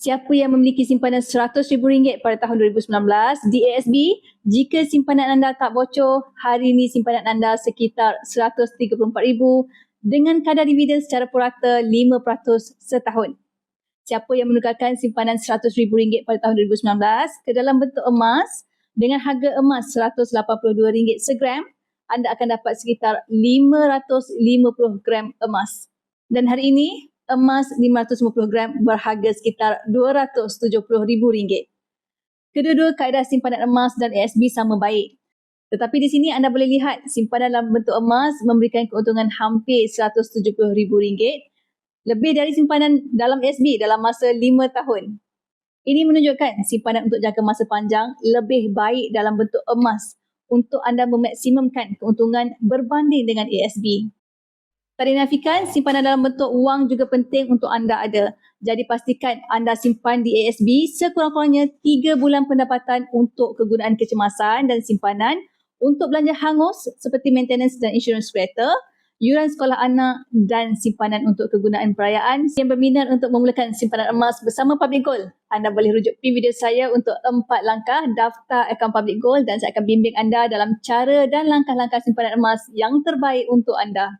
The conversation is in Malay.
Siapa yang memiliki simpanan RM100,000 pada tahun 2019 di ASB, jika simpanan anda tak bocor, hari ini simpanan anda sekitar RM134,000 dengan kadar dividen secara purata 5% setahun. Siapa yang menukarkan simpanan RM100,000 pada tahun 2019 ke dalam bentuk emas dengan harga emas RM182 segram, anda akan dapat sekitar 550 gram emas. Dan hari ini, emas 550 gram berharga sekitar RM270,000. Kedua-dua kaedah simpanan emas dan ASB sama baik. Tetapi di sini anda boleh lihat simpanan dalam bentuk emas memberikan keuntungan hampir RM170,000 lebih dari simpanan dalam ASB dalam masa 5 tahun. Ini menunjukkan simpanan untuk jangka masa panjang lebih baik dalam bentuk emas untuk anda memaksimumkan keuntungan berbanding dengan ASB. Tak dinafikan, simpanan dalam bentuk wang juga penting untuk anda ada. Jadi pastikan anda simpan di ASB sekurang-kurangnya 3 bulan pendapatan untuk kegunaan kecemasan dan simpanan, untuk belanja hangus seperti maintenance dan insurans kereta, yuran sekolah anak dan simpanan untuk kegunaan perayaan. Yang berminat untuk memulakan simpanan emas bersama Public Gold, anda boleh rujuk video saya untuk 4 langkah daftar akaun Public Gold dan saya akan bimbing anda dalam cara dan langkah-langkah simpanan emas yang terbaik untuk anda.